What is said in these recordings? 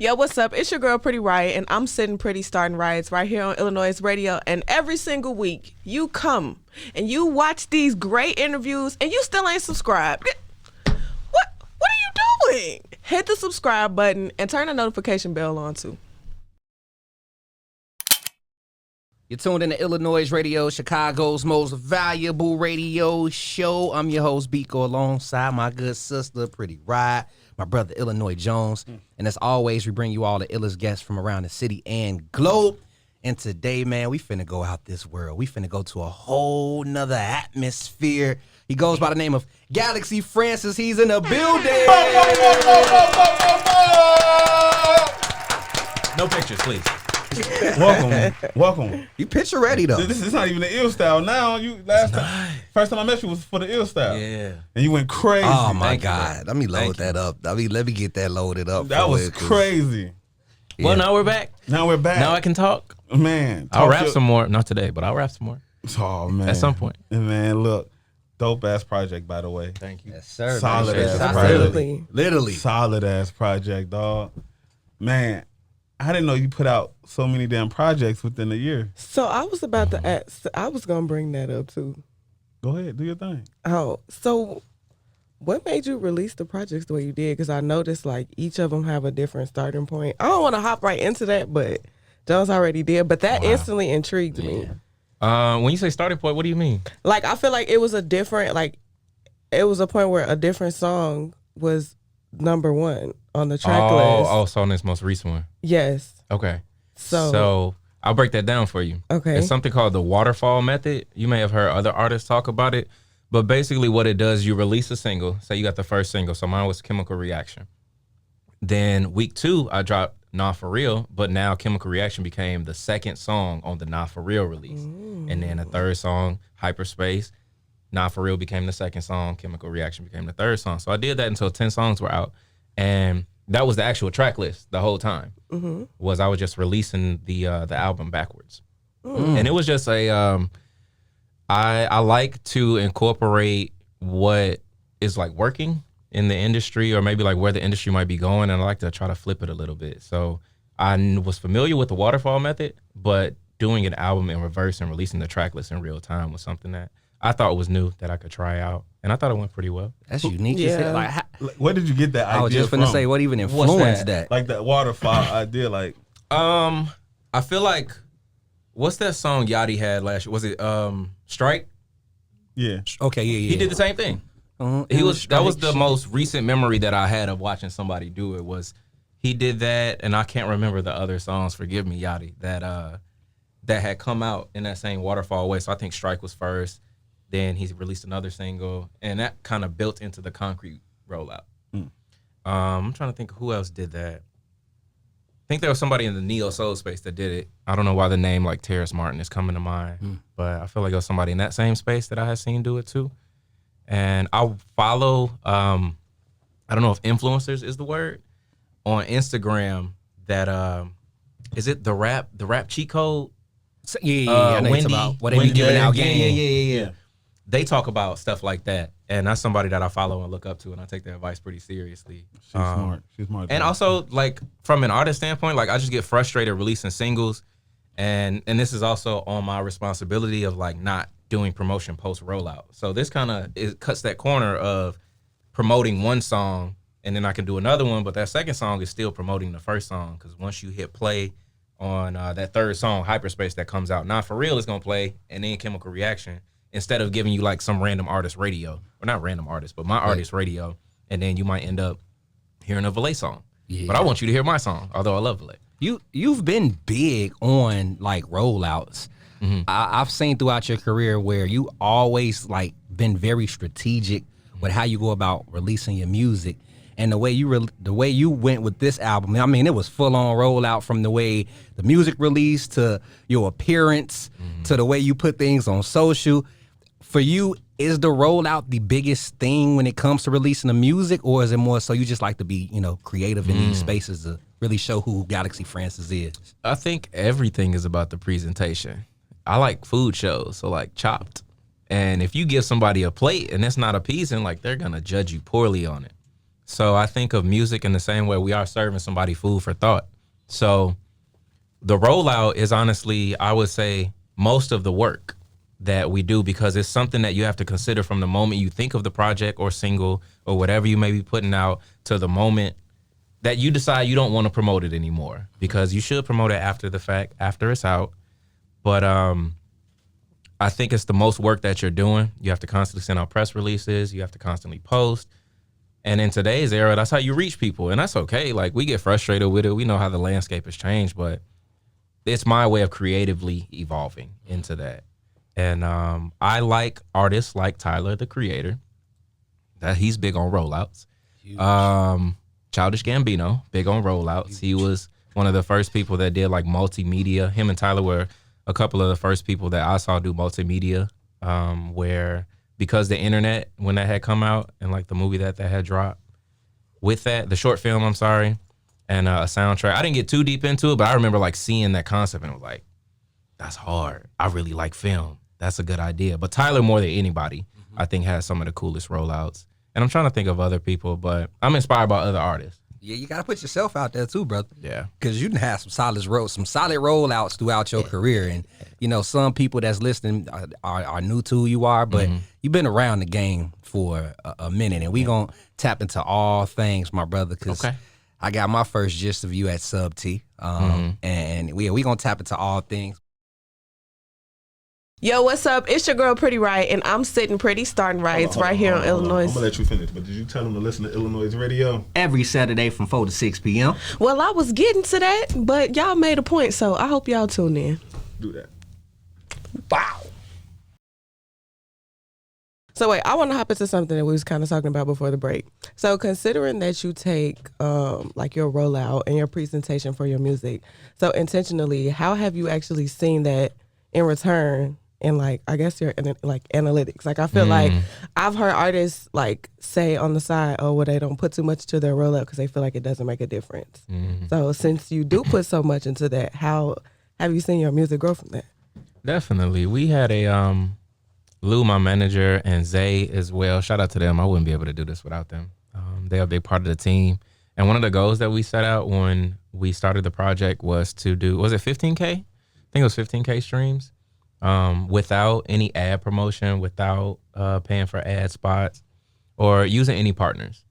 Yo, what's up? It's your girl, Pretty Riot, and I'm sitting pretty starting riots right here on iLLANOiZE Radio. And every single week, you come and you watch these great interviews, and you still ain't subscribed. What are you doing? Hit the subscribe button and turn the notification bell on too. You're tuned in to iLLANOiZE Radio, Chicago's most valuable radio show. I'm your host, Biko, alongside my good sister, Pretty Riot, my brother, Illinois Jones. And as always, we bring you all the illest guests from around the city and globe. And today, man, we finna go out this world. We finna go to a whole nother atmosphere. He goes by the name of Galaxy Francis. He's in the building. No pictures, please. Welcome. You picture ready though. This is not even the ill style. Now first time I met you was for the ill style. Yeah. And you went crazy. Oh my Thank you, God. Let me load that up. Let me get that loaded up. That was crazy. Yeah. Well, now we're back. Now we're back. Now I can talk. Man. I'll rap some more. Not today, but I'll rap some more. Oh man. At some point. And man, look. Dope ass project, by the way. Thank you. Yes, sir. Solid man. ass Absolutely. Literally. Solid ass project, dog. Man, I didn't know you put out so many damn projects within a year. So I was about to ask, I was going to bring that up too. Go ahead, do your thing. Oh, so what made you release the projects the way you did? Because I noticed like each of them have a different starting point. I don't want to hop right into that, but Jones already did. But that instantly intrigued me. When you say starting point, what do you mean? Like I feel like it was a different, like it was a point where a different song was number one on the track list. Oh, so on this most recent one. Yes. Okay. So I'll break that down for you. Okay. It's something called the waterfall method. You may have heard other artists talk about it, but basically what it does, you release a single. Say you got the first single. So mine was Chemical Reaction. Then week 2, I dropped Nah For Real, but now Chemical Reaction became the second song on the Nah For Real release. And then the third song, Hyperspace. Nah For Real became the second song. Chemical Reaction became the third song. So I did that until 10 songs were out. And that was the actual track list the whole time. Was I was just releasing the album backwards. And it was just a, I like to incorporate what is like working in the industry or maybe like where the industry might be going. And I like to try to flip it a little bit. So I was familiar with the waterfall method, but doing an album in reverse and releasing the track list in real time was something that I thought was new that I could try out. And I thought it went pretty well. That's unique. Yeah. Like, Where did you get that idea I was just from? gonna say, what even influenced that? Like that waterfall idea, like I feel like, what's that song Yachty had last year? Was it Strike? yeah. Okay, yeah. He did the same thing. That was the most recent memory that I had of watching somebody do it. Was he did that, and I can't remember the other songs. Forgive me, Yachty. That had come out in that same waterfall way. So I think Strike was first. Then he released another single, and that kind of built into the Concrete rollout. I'm trying to think of who else did that. I think there was somebody in the neo soul space that did it. I don't know why the name like Terrace Martin is coming to mind, but I feel like there was somebody in that same space that I had seen do it too. And I follow, I don't know if influencers is the word, on Instagram that, is it the rap cheat code? I know it's about what they be giving out game. Yeah. They talk about stuff like that. And that's somebody that I follow and look up to, and I take their advice pretty seriously. She's smart. She's smart. And also, like, from an artist standpoint, like, I just get frustrated releasing singles. And this is also on my responsibility of, like, not doing promotion post-rollout. So this kind of cuts that corner of promoting one song, and then I can do another one, but that second song is still promoting the first song, because once you hit play on that third song, Hyperspace, that comes out, Not For Real is going to play, and then Chemical Reaction, instead of giving you like some random artist radio, or not random artist, but my artist radio, and then you might end up hearing a Valet song. Yeah. But I want you to hear my song, although I love Valet. You've been big on like rollouts. I've seen throughout your career where you always like been very strategic with how you go about releasing your music. And the way you went with this album, I mean, it was full on rollout, from the way the music released to your appearance to the way you put things on social. For you, is the rollout the biggest thing when it comes to releasing the music, or is it more so you just like to be, creative in these spaces to really show who Galaxy Francis is? I think everything is about the presentation. I like food shows, so like Chopped. And if you give somebody a plate and it's not appeasing, like, they're gonna judge you poorly on it. So I think of music in the same way we are serving somebody food for thought. So the rollout is honestly, I would say, most of the work that we do, because it's something that you have to consider from the moment you think of the project or single or whatever you may be putting out to the moment that you decide you don't want to promote it anymore, because you should promote it after the fact, after it's out. But I think it's the most work that you're doing. You have to constantly send out press releases. You have to constantly post. And in today's era, that's how you reach people. And that's okay. Like, we get frustrated with it. We know how the landscape has changed, but it's my way of creatively evolving into that. And I like artists like Tyler, the Creator, that he's big on rollouts. Childish Gambino, big on rollouts. He was one of the first people that did like multimedia. Him and Tyler were a couple of the first people that I saw do multimedia, where, because the internet, when that had come out and like the movie that had dropped, with that, the short film, I'm sorry, and a soundtrack. I didn't get too deep into it, but I remember like seeing that concept and I was like, that's hard. I really like film. That's a good idea. But Tyler, more than anybody, I think has some of the coolest rollouts. And I'm trying to think of other people, but I'm inspired by other artists. Yeah, you gotta put yourself out there too, brother. Yeah, because you done have some solid rollouts throughout your career, and you know some people that's listening are new to who you are, but you've been around the game for a minute, and we gonna tap into all things, my brother. Because I got my first gist of you at Sub T, and we gonna tap into all things. Yo, what's up? It's your girl Pretty Right, and I'm sitting pretty starting rights right here on Illinois. I'm gonna let you finish, but did you tell them to listen to iLLANOiZE Radio? Every Saturday from 4 to 6 p.m. Well, I was getting to that, but y'all made a point, so I hope y'all tune in. Do that. Wow. So wait, I want to hop into something that we was kind of talking about before the break. So considering that you take like your rollout and your presentation for your music, so intentionally, how have you actually seen that in return? And like, I guess your like analytics. Like, I feel like I've heard artists like say on the side, oh, well, they don't put too much to their rollout because they feel like it doesn't make a difference. So since you do put so much into that, how have you seen your music grow from that? Definitely. We had a Lou, my manager, and Zay as well. Shout out to them. I wouldn't be able to do this without them. They're a big part of the team. And one of the goals that we set out when we started the project was to do, was it 15K? I think it was 15K streams. Without any ad promotion, without paying for ad spots or using any partners.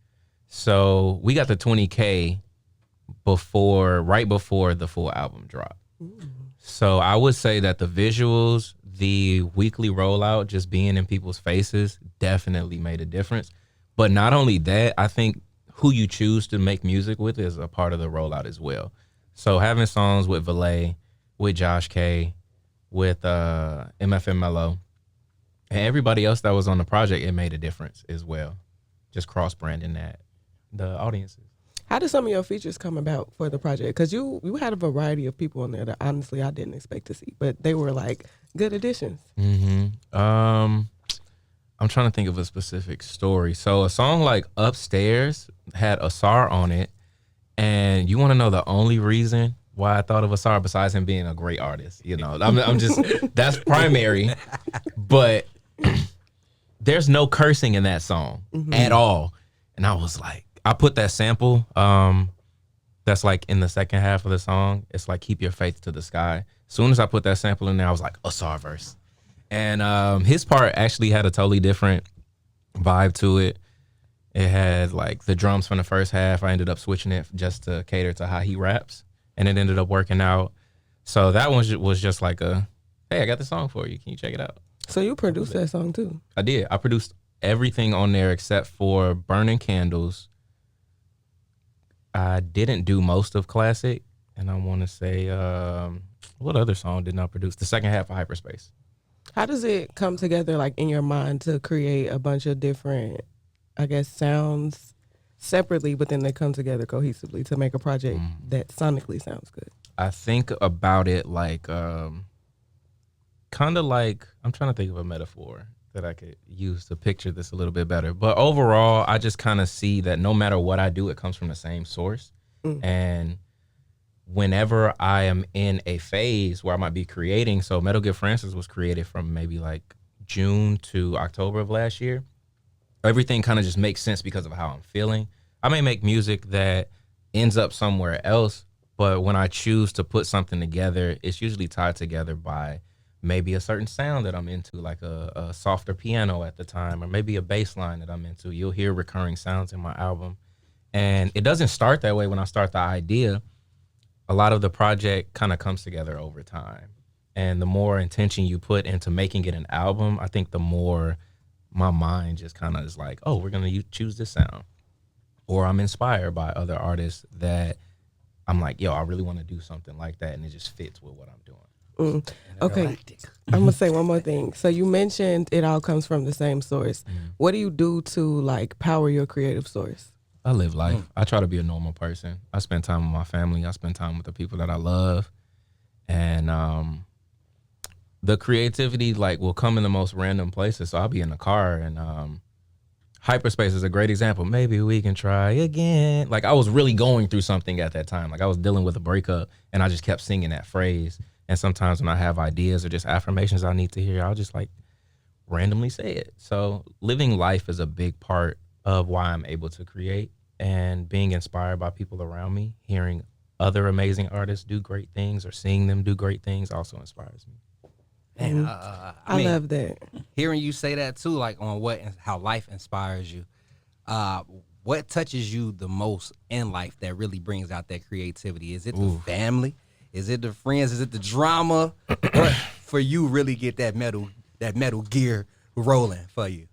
So we got the 20K right before the full album dropped. So I would say that the visuals, the weekly rollout, just being in people's faces definitely made a difference. But not only that, I think who you choose to make music with is a part of the rollout as well. So having songs with Valet, with Josh K, with MFM Mello, and everybody else that was on the project, it made a difference as well. Just cross-branding that, the audiences. How did some of your features come about for the project? Because you had a variety of people on there that honestly I didn't expect to see, but they were like good additions. I'm trying to think of a specific story. So a song like Upstairs had Asar on it, and you want to know the only reason why I thought of Asar besides him being a great artist? You know, I'm just, that's primary, but there's no cursing in that song at all. And I was like, I put that sample that's like in the second half of the song. It's like, keep your faith to the sky. As soon as I put that sample in there, I was like, Asar verse. And his part actually had a totally different vibe to it. It had like the drums from the first half. I ended up switching it just to cater to how he raps, and it ended up working out. So that one was just like a, hey, I got the song for you. Can you check it out? So you produced that song too? I did. I produced everything on there except for Burning Candles. I didn't do most of Classic, and I want to say, what other song did I produce? The second half of Hyperspace. How does it come together, like in your mind, to create a bunch of different, I guess, sounds separately, but then they come together cohesively to make a project that sonically sounds good? I think about it like, kind of like, I'm trying to think of a metaphor that I could use to picture this a little bit better. But overall, I just kind of see that no matter what I do, it comes from the same source. And whenever I am in a phase where I might be creating, so Metal Gear Francis was created from maybe like June to October of last year. Everything kind of just makes sense because of how I'm feeling. I may make music that ends up somewhere else, but when I choose to put something together, it's usually tied together by maybe a certain sound that I'm into, like a softer piano at the time, or maybe a bass line that I'm into. You'll hear recurring sounds in my album. And it doesn't start that way when I start the idea. A lot of the project kind of comes together over time. And the more intention you put into making it an album, I think the more my mind just kind of is like, oh, we're going to choose this sound. Or I'm inspired by other artists that I'm like, yo, I really want to do something like that. And it just fits with what I'm doing. Okay, I'm going to say one more thing. So you mentioned it all comes from the same source. What do you do to like power your creative source? I live life. I try to be a normal person. I spend time with my family. I spend time with the people that I love. And the creativity like will come in the most random places. So I'll be in the car and hyperspace is a great example. Maybe we can try again. Like I was really going through something at that time. Like I was dealing with a breakup and I just kept singing that phrase. And sometimes when I have ideas or just affirmations I need to hear, I'll just like randomly say it. So living life is a big part of why I'm able to create, and being inspired by people around me, hearing other amazing artists do great things or seeing them do great things also inspires me. Man, I mean, love that. hearing you say that too, like on how life inspires you. What touches you the most in life that really brings out that creativity? Is it the family? Is it the friends? Is it the drama? What for you really get that metal gear rolling for you?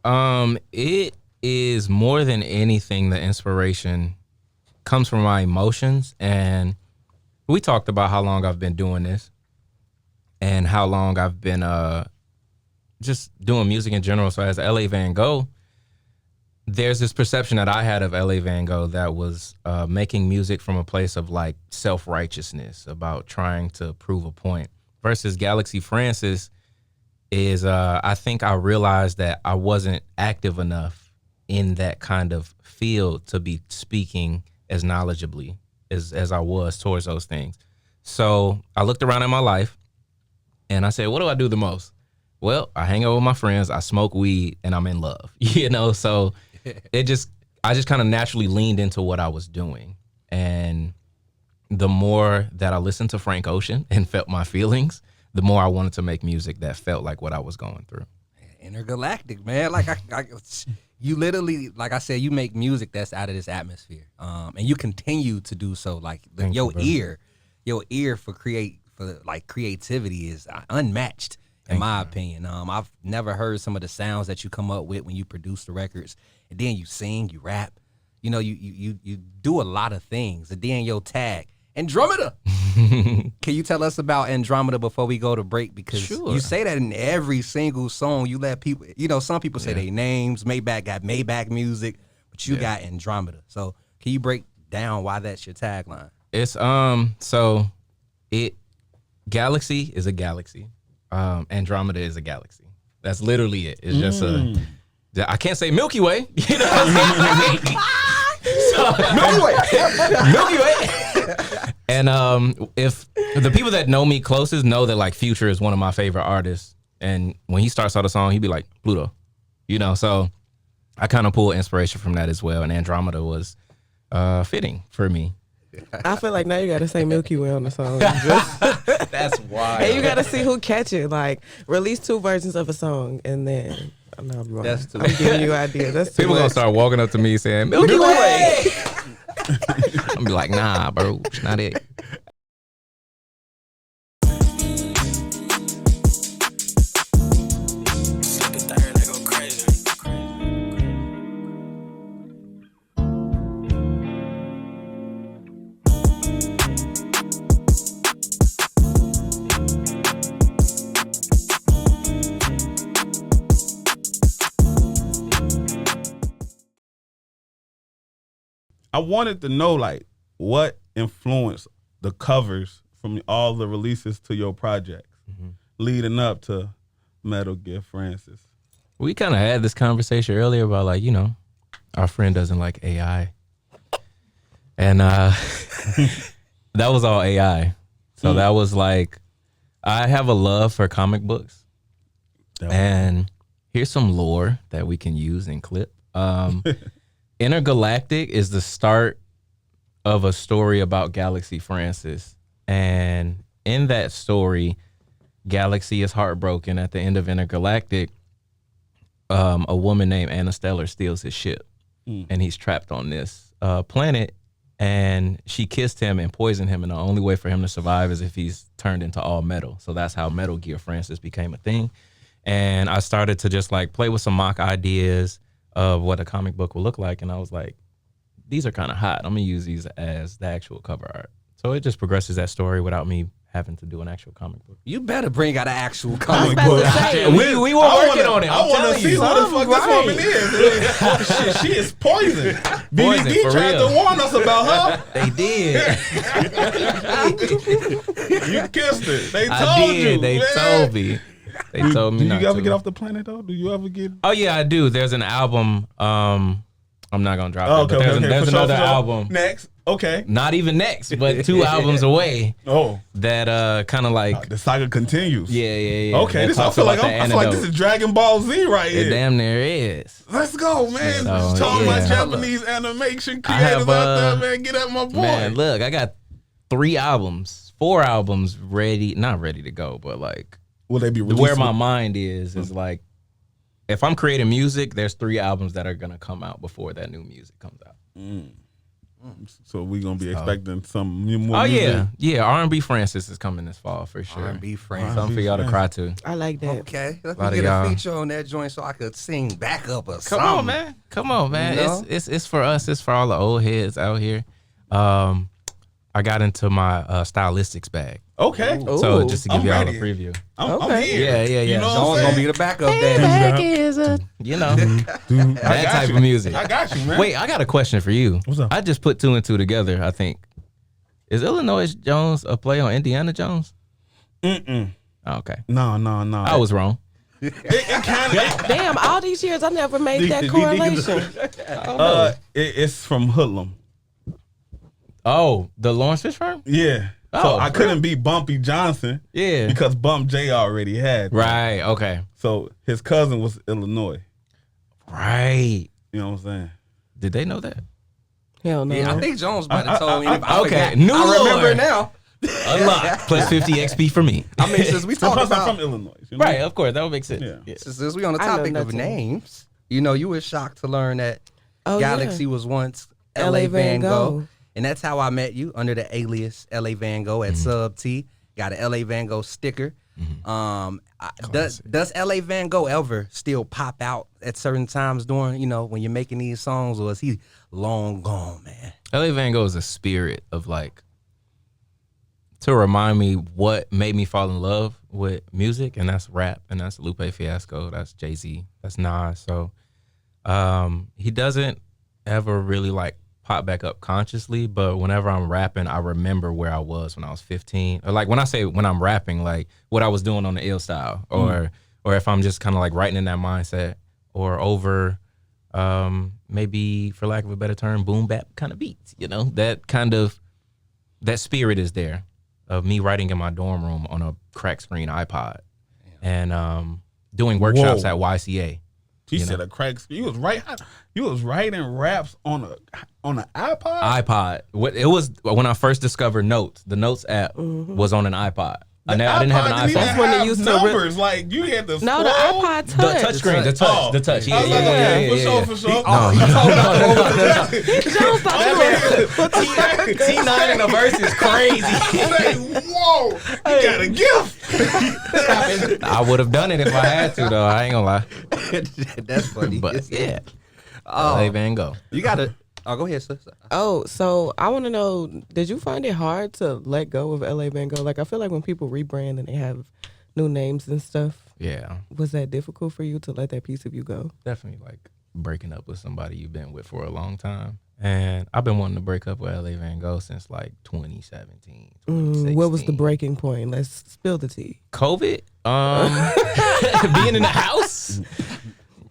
It is more than anything, the inspiration comes from my emotions. And we talked about how long I've been doing this and how long I've been just doing music in general. So as LA Van Gogh, there's this perception that I had of LA Van Gogh that was making music from a place of like self-righteousness about trying to prove a point, versus Galaxy Francis is I think I realized that I wasn't active enough in that kind of field to be speaking as knowledgeably as I was towards those things. So I looked around at my life and I said, what do I do the most? Well, I hang out with my friends, I smoke weed, and I'm in love, So I just kind of naturally leaned into what I was doing. And the more that I listened to Frank Ocean and felt my feelings, the more I wanted to make music that felt like what I was going through. Intergalactic, man. Like you literally, like I said, you make music that's out of this atmosphere, and you continue to do so. Like your ear for creativity is unmatched in my opinion. I've never heard some of the sounds that you come up with when you produce the records, and then you sing, you rap. You do a lot of things, and then your tag Andromeda. Can you tell us about Andromeda before we go to break? Because you say that in every single song. You let people, some people say their names. Maybach got Maybach music, but you got Andromeda. So can you break down why that's your tagline? It's Galaxy is a galaxy. Andromeda is a galaxy. That's literally it. It's just I can't say Milky Way. You know what I'm saying? Milky Way. And if the people that know me closest know that like Future is one of my favorite artists, and when he starts out a song, he'd be like Pluto, so I kind of pull inspiration from that as well. And Andromeda was fitting for me. I feel like now you got to say Milky Way on the song. That's wild. And you got to see who catch it. Like release 2 versions of a song, and then I'm giving you ideas. That's too people much. gonna start walking up to me saying Milky Way. I'm gonna be like, nah, bro, it's not it. I wanted to know like what influenced the covers from all the releases to your projects leading up to Metal Gear Francis. We kind of had this conversation earlier about like, our friend doesn't like AI. And that was all AI. So that was like, I have a love for comic books. And here's some lore that we can use and clip. Intergalactic is the start of a story about Galaxy Francis. And in that story, Galaxy is heartbroken. At the end of Intergalactic, a woman named Anna Stellar steals his ship. And he's trapped on this planet. And she kissed him and poisoned him. And the only way for him to survive is if he's turned into all metal. So that's how Metal Gear Francis became a thing. And I started to just like play with some mock ideas of what a comic book will look like. And I was like, these are kind of hot. I'm going to use these as the actual cover art. So it just progresses that story without me having to do an actual comic book. You better bring out an actual I was comic about book. to say, We were working on it. I want to see who the fuck this woman is. Shit, she is poison. Poison, BDD for tried real. to warn us about her. They did. You kissed her. They I told did. you. They man. told me. They told me Do not you ever to. get off the planet though? Do you ever get? Oh yeah, I do. There's an album. I'm not gonna drop Oh, it, but there's For sure, another for sure. album. Next. Okay. Not even next, but 2 albums away. Oh, That kind of like the saga continues. yeah. Okay. That This, I talks feel like about the I feel like this antidote. is Dragon Ball Z right It here. damn near is. Let's go, man. So, Just talking about yeah. Japanese animation I creators have, out there, man. Get at my boy. Man, look, I got 4 albums ready, not ready to go, but like Will they be released? where my mind is like, if I'm creating music, there's 3 albums that are gonna come out before that new music comes out. So we gonna be expecting some more. Oh music. yeah. R&B Francis is coming this fall for sure. R&B friends. Something for y'all to cry to. I like that. Okay, let Lot me of get a y'all. feature on that joint so I could sing back up or Come something. on, man. Come on, man. You know? It's for us. It's for all the old heads out here. I got into my stylistics bag. Okay. So just to give I'm y'all ready. a preview. I'm Okay. here. Yeah. You know Jones what I'm gonna be saying? the backup Hey, dancer. back is a You know, I that got type you. of music. I got you, man. Wait, I got a question for you. What's up? I just put 2 and 2 together, I think. Is Illinois Jones a play on Indiana Jones? Mm-mm. Oh, okay. No. I was wrong. It kind of. damn. All these years, I never made that correlation. It's from Hoodlum. Oh, the Lawrence Fishburne? Yeah. Oh, So I for couldn't be Bumpy Johnson Yeah. because Bump J already had. Right, okay. So his cousin was Illinois. Right. You know what I'm saying? Did they know that? Hell no. Yeah, I think Jones might have told me. I okay, forgot. new I remember lore. now. Unlock. Plus 50 XP for me. I mean, since we So talk plus I'm about from Illinois. You know? Right, of course. That would make sense. Yeah. since we on the I know topic of nothing. names, you know, you were shocked to learn that Oh, Galaxy yeah. was once L.A. L.A. Van Gogh. Gogh. And that's how I met you, under the alias L.A. Van Gogh at Sub T. Got an L.A. Van Gogh sticker. Does L.A. Van Gogh ever still pop out at certain times during, you know, when you're making these songs, or is he long gone, man? LA Van Gogh is a spirit of like, to remind me what made me fall in love with music, and that's rap, and that's Lupe Fiasco, that's Jay-Z, that's Nas. So he doesn't ever really like pop back up consciously, but whenever I'm rapping, I remember where I was when I was 15. Or like when I say when I'm rapping, like what I was doing on the ill style, or if I'm just kind of like writing in that mindset, or over maybe, for lack of a better term, boom bap kind of beats, you know, that spirit is there of me writing in my dorm room on a crack screen iPod and doing workshops Whoa. at YCA. He You said know? a crack. You was writing raps on an iPod. iPod. It was when I first discovered Notes. The Notes app was on an iPod. I didn't have an iPod didn't even iPhone. when they have used to numbers. Like you had to No, the scroll. iPod The Touch. touch screen, the touch, Oh. the touch. I was like, Yeah. for sure. Jones about to T9 in a verse is crazy. Like, whoa, you got a gift. I would have done it if I had to, though. I ain't gonna lie. That's funny. But yeah, Oh, LA Van Gogh. you gotta. Oh, go ahead, sister. Oh, so I want to know, did you find it hard to let go of LA Van Gogh? Like, I feel like when people rebrand and they have new names and stuff, Yeah, was that difficult for you to let that piece of you go? definitely like breaking up with somebody you've been with for a long time. And I've been wanting to break up with LA Van Gogh since like 2017. What was the 2016. breaking point? Let's spill the tea. COVID, being in the house,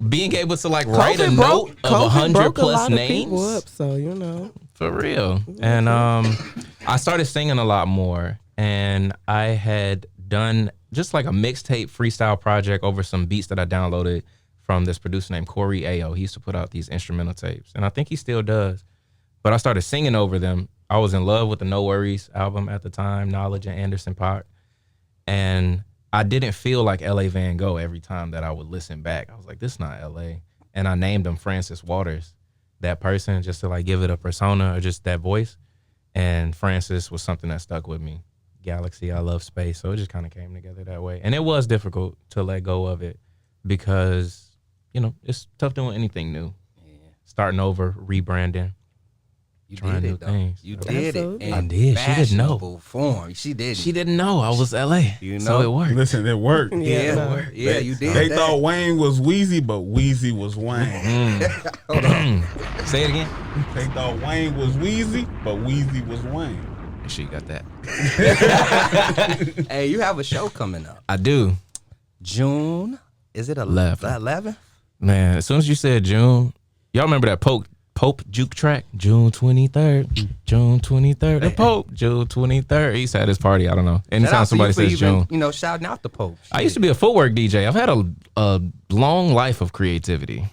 being able to like write a note of COVID 100 broke a plus lot of people names. up, so you know. For real. And I started singing a lot more, and I had done just like a mixtape freestyle project over some beats that I downloaded from this producer named Corey Ayo. He used to put out these instrumental tapes, and I think he still does. But I started singing over them. I was in love with the No Worries album at the time, Knowledge and Anderson .Paak. And I didn't feel like L.A. Van Gogh every time that I would listen back. I was like, this is not L.A. And I named him Francis Waters, that person, just to like give it a persona or just that voice. And Francis was something that stuck with me. Galaxy, I love space. So it just kind of came together that way. And it was difficult to let go of it because, you know, it's tough doing anything new. Yeah. Starting over, rebranding. You did it, though. Things. You did Absolutely. it. I did. She didn't know. Form. She did. She didn't know I was LA. You know, so it worked. Listen, it worked. Yeah, you did. They thought Wayne was Wheezy, but Wheezy was Wayne. Hold on. Say it again. They thought Wayne was Wheezy, but Wheezy was Wayne. She got that. Hey, you have a show coming up. I do. June. Is it 11th? 11th? Man, as soon as you said June, y'all remember that Pope juke track? June 23rd. June 23rd. The Pope. June 23rd. He used to have his party. I don't know. Anytime somebody says June. You know, shouting out the Pope. I used to be a footwork DJ. I've had a long life of creativity.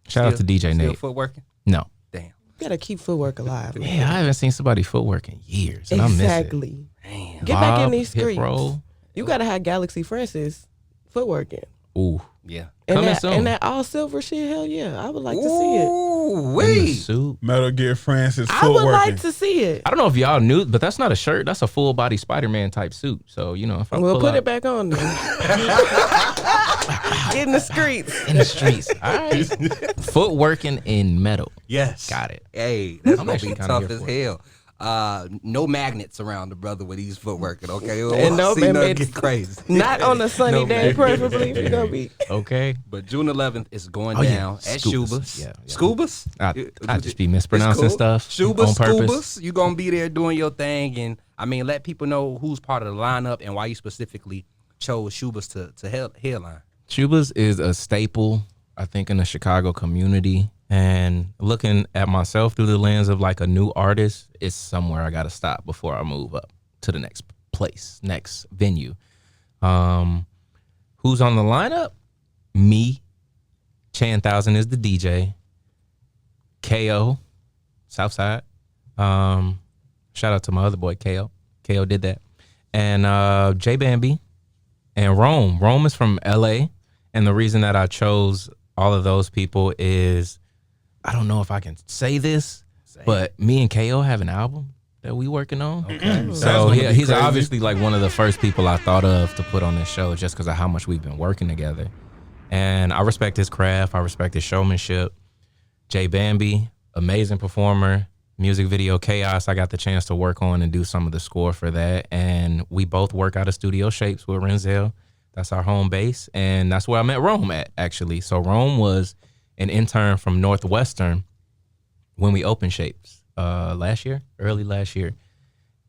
Shout out to DJ Nate. Still footworking? No. Damn. You gotta keep footwork alive. Man. Yeah, I haven't seen somebody footwork in years. And I miss it. Exactly. Damn. Get back in Bob, these hip streets. roll. You gotta have Galaxy Francis footworking. Ooh. Yeah. Coming soon. And that all silver shit, hell yeah. I would like to see it. Ooh, In the wait. suit. Metal Gear Francis I would like footworking. to see it. I don't know if y'all knew, but that's not a shirt. That's a full body Spider-Man type suit. So, you know, if I We'll pull put out it back on then. In the streets. in the streets. All right. Footworking in metal. Yes. Got it. Hey, that's I'm gonna actually be kinda tough here as for it. hell. No magnets around the brother with these footworking, okay? And no see nothing magnets. get crazy. Not on a sunny No, day, man. preferably. We're gonna be. Okay. But June 11th is going Oh, yeah. down at Schubas. Schubas. Yeah. Schubas? I just be mispronouncing It's stuff Schubas, on purpose. Schubas. You gonna be there doing your thing, and I mean, let people know who's part of the lineup and why you specifically chose Schubas to headline. Schubas is a staple, I think, in the Chicago community. And looking at myself through the lens of like a new artist, it's somewhere I got to stop before I move up to the next place, next venue. Who's on the lineup? Me. Chan Thousand is the DJ. KO, Southside. Shout out to my other boy, KO. KO did that. And J Bambi and Rome. Rome is from LA. And the reason that I chose all of those people is, I don't know if I can say this, but me and KO have an album that we working on. Okay. So he's crazy. obviously like one of the first people I thought of to put on this show just because of how much we've been working together. And I respect his craft. I respect his showmanship. J Bambi, amazing performer. Music video Chaos, I got the chance to work on and do some of the score for that. And we both work out of Studio Shapes with Renzel. That's our home base. And that's where I met Rome at, actually. So Rome was an intern from Northwestern when we opened Shapes early last year.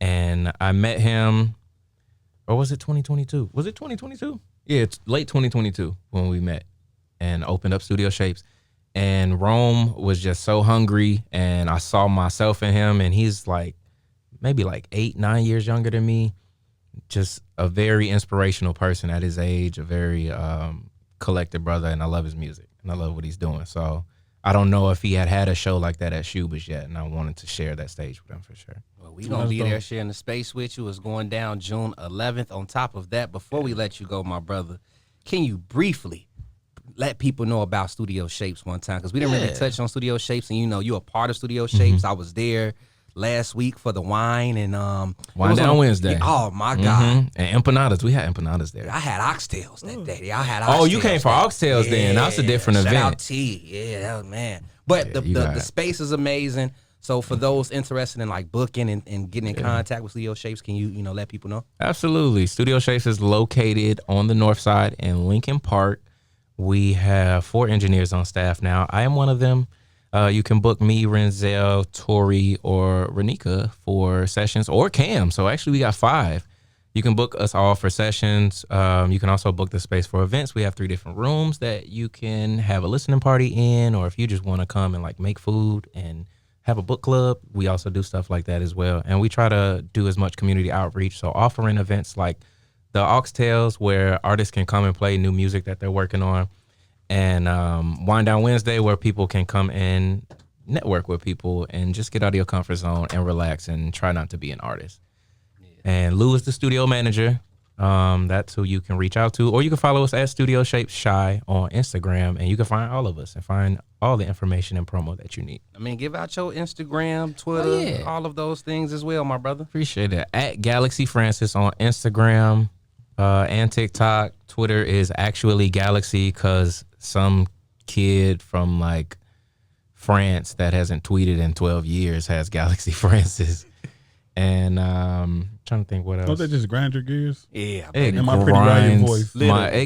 And I met him, or was it 2022? Was it 2022? Yeah, it's late 2022 when we met and opened up Studio Shapes. And Rome was just so hungry, and I saw myself in him, and he's like maybe like 8-9 years younger than me. Just a very inspirational person at his age, a very collected brother, and I love his music, and I love what he's doing. So I don't know if he had a show like that at Schubas yet, and I wanted to share that stage with him for sure. Well, we gonna be there sharing the space with you. It's going down June 11th. On top of that, before we let you go, my brother, can you briefly let people know about Studio Shapes one time? Because we didn't really touch on Studio Shapes, and you know you're a part of Studio Shapes. I was there last week for the wine and Wine Down Wednesday. Oh my God. And empanadas. We had empanadas there. I had oxtails that day. I had Oh, you oxtails came for that- oxtails then. That's a different Shout event. out T. Yeah, that was, man. But Yeah, you got the it. space is amazing. So for those interested in like booking and getting in contact with Studio Shapes, can you let people know? Absolutely. Studio Shapes is located on the north side in Lincoln Park. We have 4 engineers on staff now. I am one of them. You can book me, Renzel, Tori, or Renika for sessions, or Cam. So actually we got 5. You can book us all for sessions. You can also book the space for events. We have 3 different rooms that you can have a listening party in, or if you just want to come and like make food and have a book club, we also do stuff like that as well. And we try to do as much community outreach. So offering events like the Oxtails where artists can come and play new music that they're working on. and Wind Down Wednesday, where people can come and network with people and just get out of your comfort zone and relax and try not to be an artist. And Lou is the studio manager. That's who you can reach out to, or you can follow us at Studio Shapes Shy on Instagram, and you can find all of us and find all the information and promo that you need. I mean, give out your Instagram, Twitter, all of those things as well, my brother. Appreciate it. At Galaxy Francis on Instagram and TikTok. Twitter is actually Galaxy because some kid from like France that hasn't tweeted in 12 years has Galaxy Francis. And trying to think what else. Don't they just grind your gears? Yeah. It In my pretty writing voice.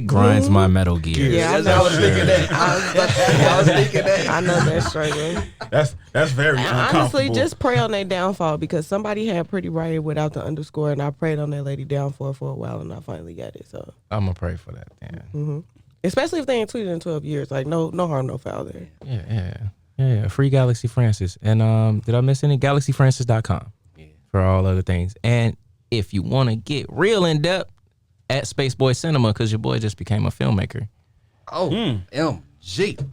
grinds my metal gears. Yeah, I was thinking that. I was thinking that. I know that's struggling. That's very And uncomfortable. honestly, just pray on their downfall because somebody had Pretty Riot without the underscore, and I prayed on that lady downfall for a while, and I finally got it. So, I'm going to pray for that. Yeah. especially if they ain't tweeted in 12 years, like no harm, no foul there. Yeah. Free Galaxy Francis. And did I miss any? GalaxyFrancis.com for all other things. And if you want to get real in depth, at Spaceboy Cinema, because your boy just became a filmmaker. Oh, MG.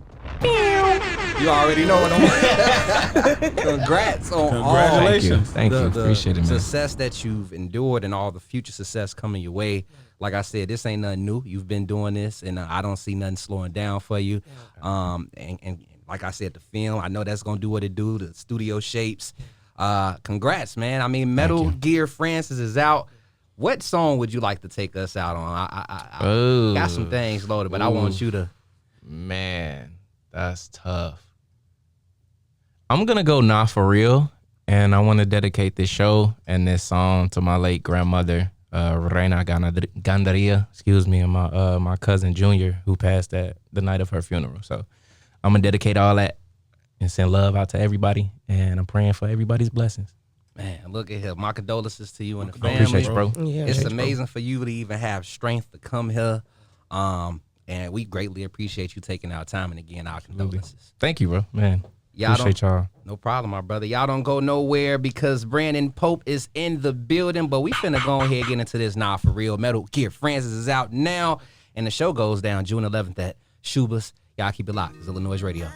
You already know what I'm Congrats on Congratulations. Thank you. the Appreciate it, man. success that you've endured and all the future success coming your way. Like I said, this ain't nothing new. You've been doing this, and I don't see nothing slowing down for you. And like I said, the film, I know that's going to do what it do, the studio shapes. Congrats, man. I mean, Metal Gear Francis is out. What song would you like to take us out on? I got some things loaded, but I want you to. Man, that's tough. I'm going to go Nah For Real, and I want to dedicate this show and this song to my late grandmother, Reina Gandaria, and my cousin Junior, who passed the night of her funeral. So I'm going to dedicate all that and send love out to everybody, and I'm praying for everybody's blessings. Man, look at here. My condolences to you and the family. Appreciate you, bro. Yeah, It's amazing for you to even have strength to come here. And we greatly appreciate you taking our time, and again, our condolences. Thank you, bro. Man, Y'all appreciate y'all. No problem, my brother. Y'all don't go nowhere because Brandon Pope is in the building, but we finna go ahead and get into this Nah For Real. Metal Gear Francis is out now, and the show goes down June 11th at Schubas. Y'all keep it locked. It's iLLANOiZE Radio.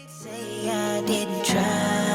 Say I didn't try.